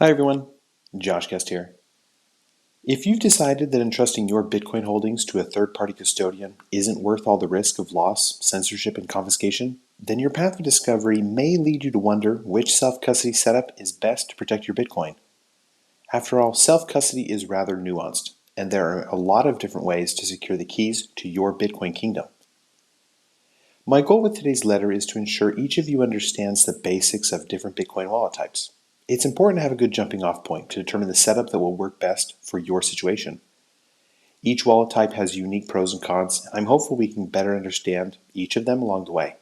Hi everyone, Josh Guest here. If you've decided that entrusting your Bitcoin holdings to a third-party custodian isn't worth all the risk of loss, censorship, and confiscation, then your path of discovery may lead you to wonder which self-custody setup is best to protect your Bitcoin. After all, self-custody is rather nuanced, and there are a lot of different ways to secure the keys to your Bitcoin kingdom. My goal with today's letter is to ensure each of you understands the basics of different Bitcoin wallet types. It's important to have a good jumping off point to determine the setup that will work best for your situation. Each wallet type has unique pros and cons, and I'm hopeful we can better understand each of them along the way.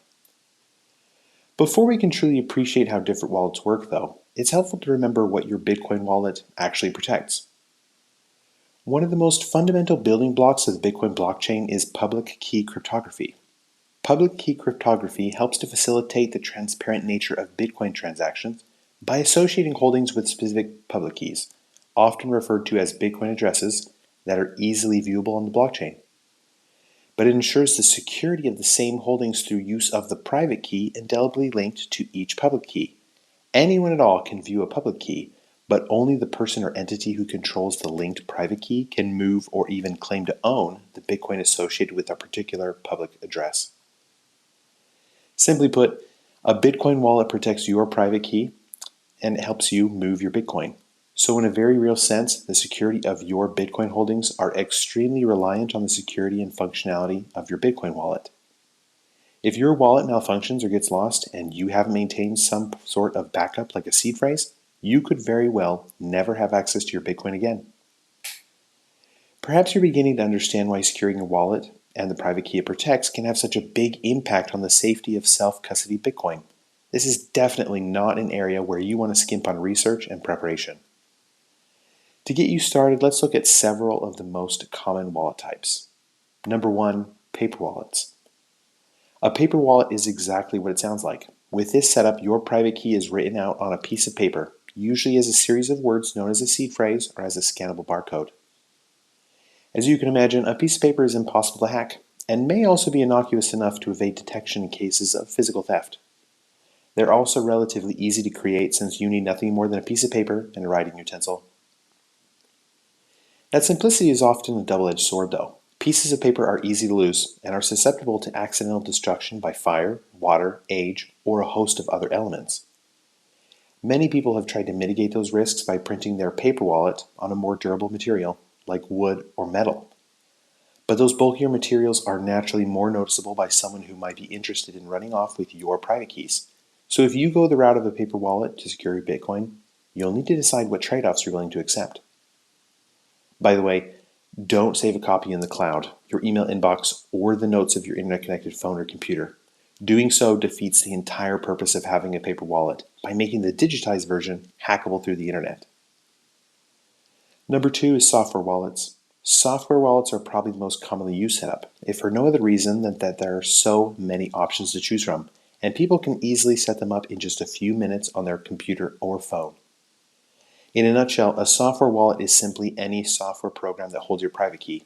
Before we can truly appreciate how different wallets work, though, it's helpful to remember what your Bitcoin wallet actually protects. One of the most fundamental building blocks of the Bitcoin blockchain is public key cryptography. Public key cryptography helps to facilitate the transparent nature of Bitcoin transactions by associating holdings with specific public keys, often referred to as Bitcoin addresses, that are easily viewable on the blockchain. But it ensures the security of the same holdings through use of the private key indelibly linked to each public key. Anyone at all can view a public key, but only the person or entity who controls the linked private key can move or even claim to own the Bitcoin associated with a particular public address. Simply put, a Bitcoin wallet protects your private key and it helps you move your Bitcoin. So in a very real sense, the security of your Bitcoin holdings are extremely reliant on the security and functionality of your Bitcoin wallet. If your wallet malfunctions or gets lost and you haven't maintained some sort of backup like a seed phrase, you could very well never have access to your Bitcoin again. Perhaps you're beginning to understand why securing your wallet and the private key it protects can have such a big impact on the safety of self-custody Bitcoin. This is definitely not an area where you want to skimp on research and preparation. To get you started, let's look at several of the most common wallet types. Number 1, paper wallets. A paper wallet is exactly what it sounds like. With this setup, your private key is written out on a piece of paper, usually as a series of words known as a seed phrase or as a scannable barcode. As you can imagine, a piece of paper is impossible to hack and may also be innocuous enough to evade detection in cases of physical theft. They're also relatively easy to create since you need nothing more than a piece of paper and a writing utensil. That simplicity is often a double-edged sword, though. Pieces of paper are easy to lose and are susceptible to accidental destruction by fire, water, age, or a host of other elements. Many people have tried to mitigate those risks by printing their paper wallet on a more durable material, like wood or metal. But those bulkier materials are naturally more noticeable by someone who might be interested in running off with your private keys. So if you go the route of a paper wallet to secure your Bitcoin, you'll need to decide what trade-offs you're willing to accept. By the way, don't save a copy in the cloud, your email inbox, or the notes of your internet-connected phone or computer. Doing so defeats the entire purpose of having a paper wallet by making the digitized version hackable through the internet. Number 2 is software wallets. Software wallets are probably the most commonly used setup, if for no other reason than that there are so many options to choose from, and people can easily set them up in just a few minutes on their computer or phone. In a nutshell, a software wallet is simply any software program that holds your private key,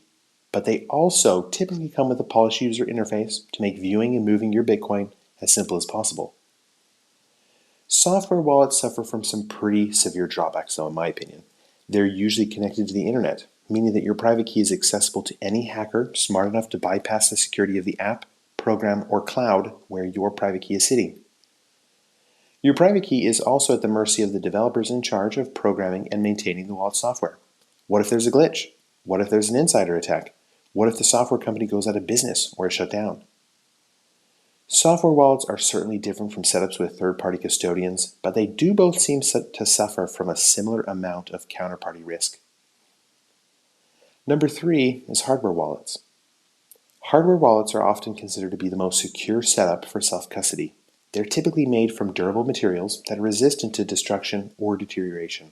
but they also typically come with a polished user interface to make viewing and moving your Bitcoin as simple as possible. Software wallets suffer from some pretty severe drawbacks, though, in my opinion. They're usually connected to the internet, meaning that your private key is accessible to any hacker smart enough to bypass the security of the app, program, or cloud where your private key is sitting. Your private key is also at the mercy of the developers in charge of programming and maintaining the wallet software. What if there's a glitch? What if there's an insider attack? What if the software company goes out of business or is shut down? Software wallets are certainly different from setups with third-party custodians, but they do both seem to suffer from a similar amount of counterparty risk. Number 3 is hardware wallets. Hardware wallets are often considered to be the most secure setup for self-custody. They're typically made from durable materials that are resistant to destruction or deterioration.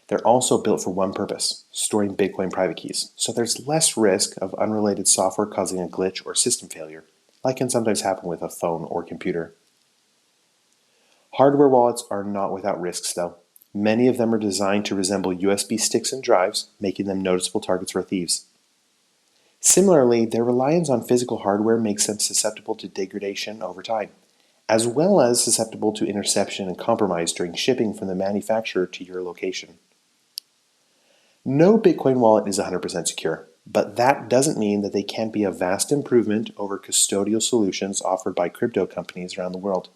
They're also built for one purpose, storing Bitcoin private keys, so there's less risk of unrelated software causing a glitch or system failure, like can sometimes happen with a phone or computer. Hardware wallets are not without risks, though. Many of them are designed to resemble USB sticks and drives, making them noticeable targets for thieves. Similarly, their reliance on physical hardware makes them susceptible to degradation over time, as well as susceptible to interception and compromise during shipping from the manufacturer to your location. No Bitcoin wallet is 100% secure, but that doesn't mean that they can't be a vast improvement over custodial solutions offered by crypto companies around the world.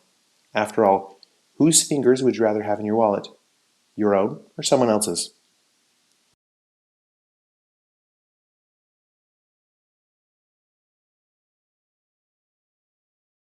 After all, whose fingers would you rather have in your wallet? Your own or someone else's?